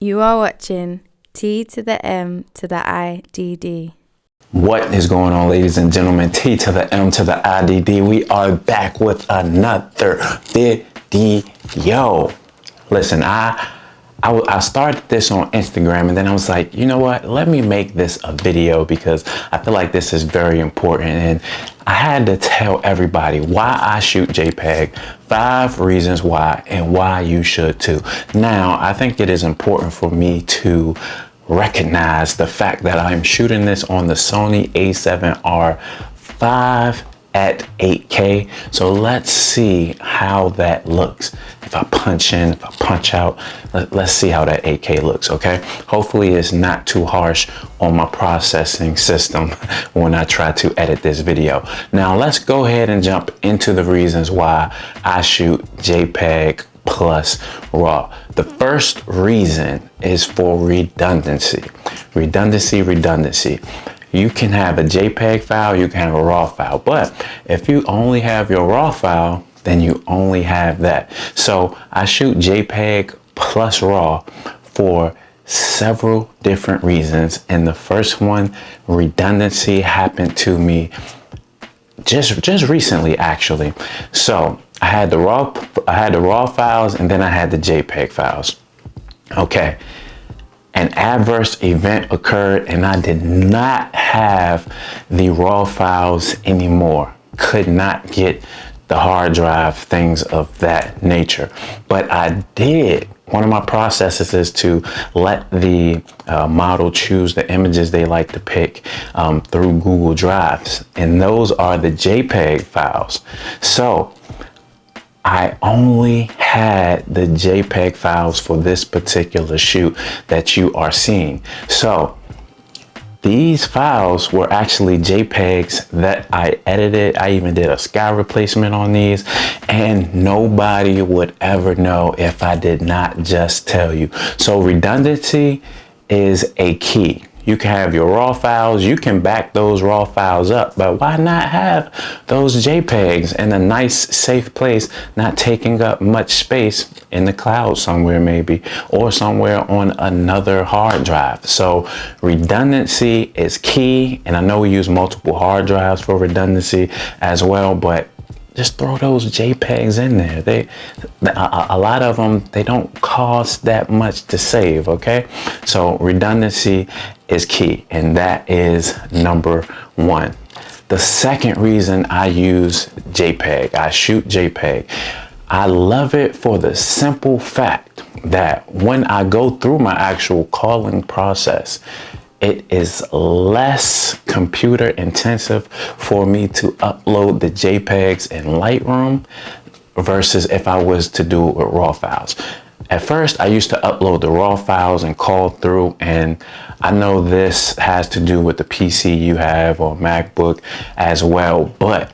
You are watching T to the M to the IDD. What is going on, ladies and gentlemen? T to the M to the IDD. We are back with another video. Listen, I started this on Instagram and then I was like, you know what? Let me make this a video because I feel like this is very important. And I had to tell everybody why I shoot JPEG, 5 reasons why, and why you should too. Now, I think it is important for me to recognize the fact that I'm shooting this on the Sony A7RV at 8K. So let's see how that looks. If I punch in, if I punch out, let's see how that 8K looks, okay? Hopefully it's not too harsh on my processing system when I try to edit this video. Now let's go ahead and jump into the reasons why I shoot JPEG plus RAW. The first reason is for redundancy. Redundancy. You can have a JPEG file, you can have a RAW file, but if you only have your RAW file, then you only have that. So I shoot JPEG plus RAW for several different reasons. And the first one, redundancy, happened to me just recently, actually. So I had the raw files and then I had the JPEG files. Okay. An adverse event occurred and I did not have the raw files anymore. Could not get the hard drive, things of that nature. But I did. One of my processes is to let the model choose the images they like to pick through Google Drives. And those are the JPEG files. So I only had the JPEG files for this particular shoot that you are seeing. So these files were actually JPEGs that I edited. I even did a sky replacement on these, and nobody would ever know if I did not just tell you. So redundancy is a key. You can have your raw files, you can back those raw files up, but why not have those JPEGs in a nice, safe place, not taking up much space in the cloud somewhere maybe, or somewhere on another hard drive. So redundancy is key, and I know we use multiple hard drives for redundancy as well, but just throw those JPEGs in there. A lot of them, they don't cost that much to save, okay? So redundancy is key, and that is number one. The second reason I use JPEG, I shoot JPEG, I love it for the simple fact that when I go through my actual calling process, it is less computer intensive for me to upload the JPEGs in Lightroom versus if I was to do it with raw files. At first, I used to upload the raw files and call through, and I know this has to do with the PC you have or MacBook as well, but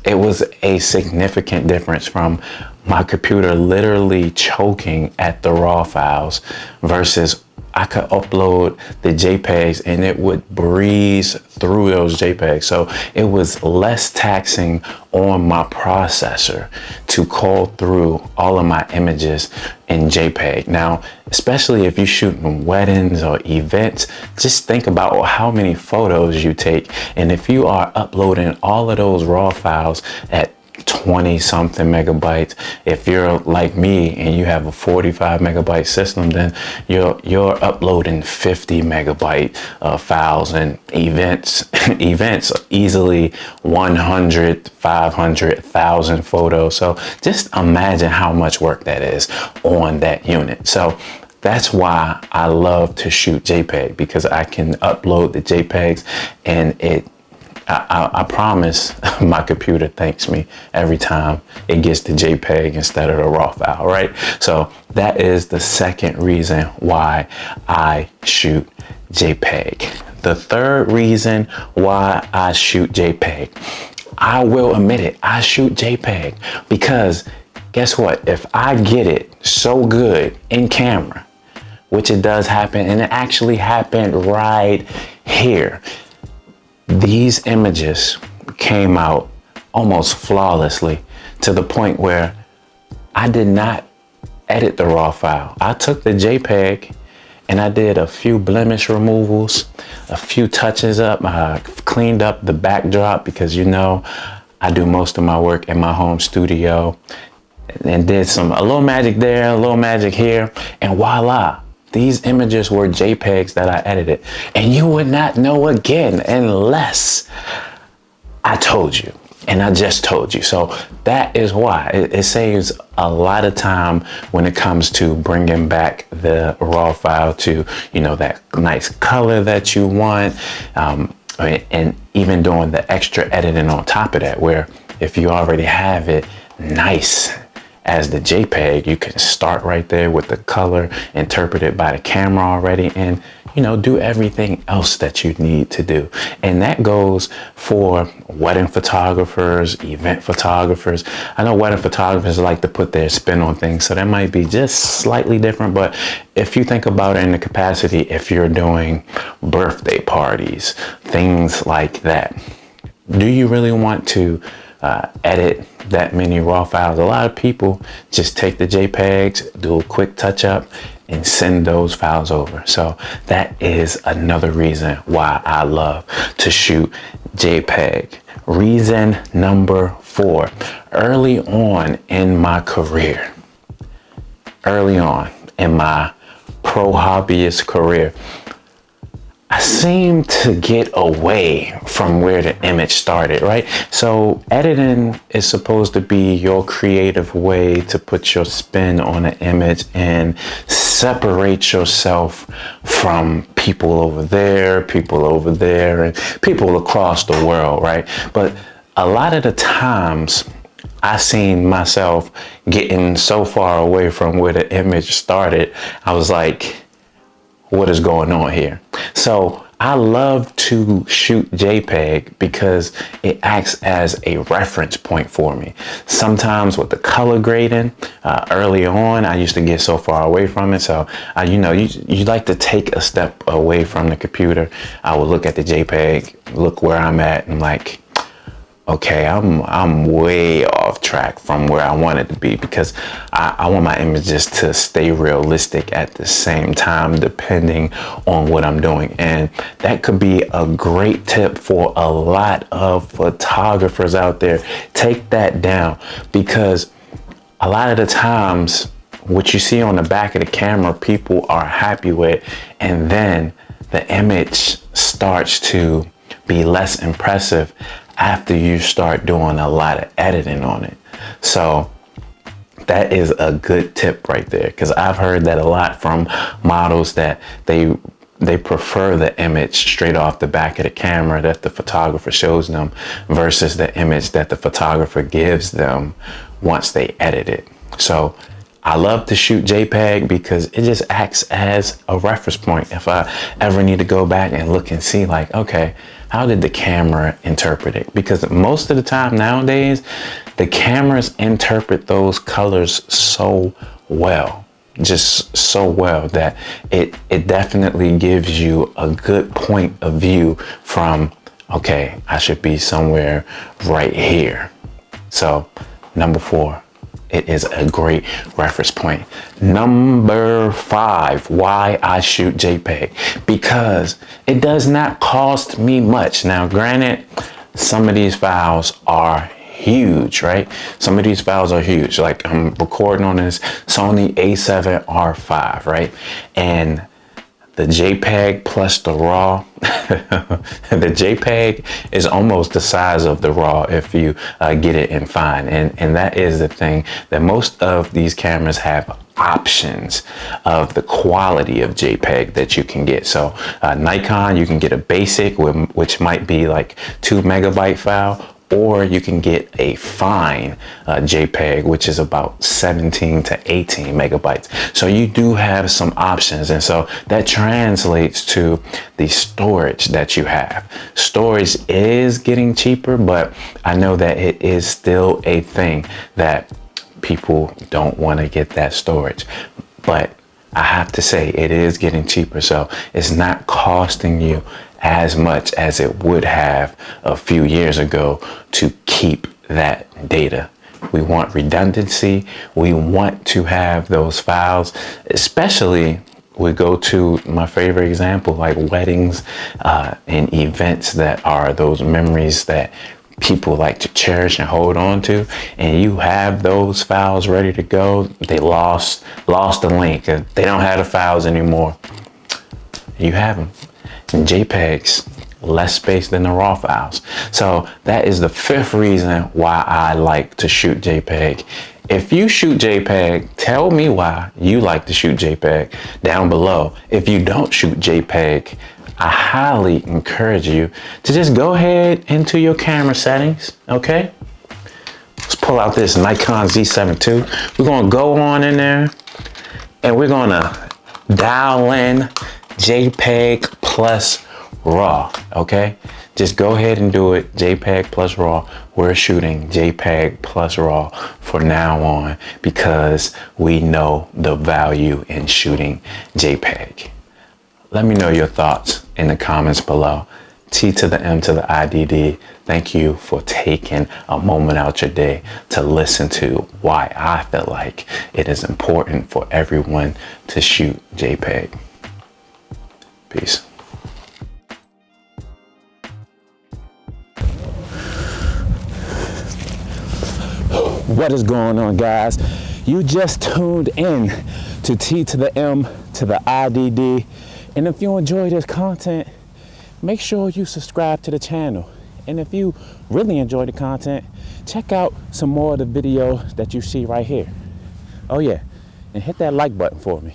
it was a significant difference from my computer literally choking at the raw files versus I could upload the JPEGs and it would breeze through those JPEGs. So it was less taxing on my processor to call through all of my images in JPEG. Now, especially if you're shooting weddings or events, just think about how many photos you take. And if you are uploading all of those raw files at 20 something megabytes, if you're like me and you have a 45 megabyte system, then you're uploading 50 megabyte files, and events easily 100, 500, 1,000 photos. So just imagine how much work that is on that unit. So that's why I love to shoot JPEG, because I can upload the JPEGs and I promise my computer thanks me every time it gets the JPEG instead of the raw file, right? So that is the second reason why I shoot JPEG. The third reason why I shoot JPEG, I will admit it, I shoot JPEG because guess what? If I get it so good in camera, which it does happen, and it actually happened right here. These images came out almost flawlessly to the point where I did not edit the raw file. I took the JPEG and I did a few blemish removals, a few touches up. I cleaned up the backdrop because, you know, I do most of my work in my home studio, and did a little magic there, a little magic here, and voila. These images were JPEGs that I edited, and you would not know again unless I told you, and I just told you. So that is why it saves a lot of time when it comes to bringing back the raw file to, you know, that nice color that you want, and even doing the extra editing on top of that, where if you already have it nice as the JPEG, you can start right there with the color, interpret it by the camera already, and, you know, do everything else that you need to do. And that goes for wedding photographers, event photographers. I know wedding photographers like to put their spin on things, so that might be just slightly different. But if you think about it in the capacity, if you're doing birthday parties, things like that, do you really want to edit that many raw files? A lot of people just take the JPEGs, do a quick touch up, and send those files over. So that is another reason why I love to shoot JPEG. Reason number 4, early on in my career, early on in my pro hobbyist career, I seem to get away from where the image started, right? So editing is supposed to be your creative way to put your spin on an image and separate yourself from people over there, and people across the world, right? But a lot of the times I seen myself getting so far away from where the image started, I was like, what is going on here? So I love to shoot JPEG because it acts as a reference point for me. Sometimes with the color grading, early on, I used to get so far away from it. So, you like to take a step away from the computer. I would look at the JPEG, look where I'm at, and like, okay, I'm way off track from where I want it to be, because I want my images to stay realistic at the same time, depending on what I'm doing. And that could be a great tip for a lot of photographers out there. Take that down, because a lot of the times what you see on the back of the camera, people are happy with, and then the image starts to be less impressive after you start doing a lot of editing on it. So that is a good tip right there, because I've heard that a lot from models, that they prefer the image straight off the back of the camera that the photographer shows them versus the image that the photographer gives them once they edit it. So I love to shoot JPEG because it just acts as a reference point. If I ever need to go back and look and see, like, okay, how did the camera interpret it? Because most of the time nowadays, the cameras interpret those colors so well, just so well, that it definitely gives you a good point of view from, okay, I should be somewhere right here. So number 4, it is a great reference point. Number 5, why I shoot JPEG. Because it does not cost me much. Now, granted, some of these files are huge, right? Some of these files are huge. Like, I'm recording on this Sony A7RV, right? And the JPEG plus the RAW, the JPEG is almost the size of the RAW if you get it in fine. And that is the thing, that most of these cameras have options of the quality of JPEG that you can get. So Nikon, you can get a basic, which might be like 2 megabyte file, or you can get a fine JPEG, which is about 17 to 18 megabytes. So you do have some options. And so that translates to the storage that you have. Storage is getting cheaper, but I know that it is still a thing that people don't want to get that storage. But I have to say, it is getting cheaper. So it's not costing you as much as it would have a few years ago to keep that data. We want redundancy. We want to have those files, especially we go to my favorite example, like weddings and events that are those memories that people like to cherish and hold on to, and you have those files ready to go. They lost the link. They don't have the files anymore. You have them in JPEGs, less space than the raw files. So that is the fifth reason why I like to shoot JPEG. If you shoot JPEG, tell me why you like to shoot JPEG down below. If you don't shoot JPEG, I highly encourage you to just go ahead into your camera settings, okay? Let's pull out this Nikon Z7 II. We're gonna go on in there and we're gonna dial in JPEG plus RAW, okay? Just go ahead and do it, JPEG plus RAW. We're shooting JPEG plus RAW for now on because we know the value in shooting JPEG. Let me know your thoughts in the comments below. T to the M to the IDD. Thank you for taking a moment out your day to listen to why I feel like it is important for everyone to shoot JPEG. Peace. What is going on, guys? You just tuned in to T to the M to the IDD. And if you enjoy this content, make sure you subscribe to the channel. And if you really enjoy the content, check out some more of the videos that you see right here. Oh yeah, and hit that like button for me.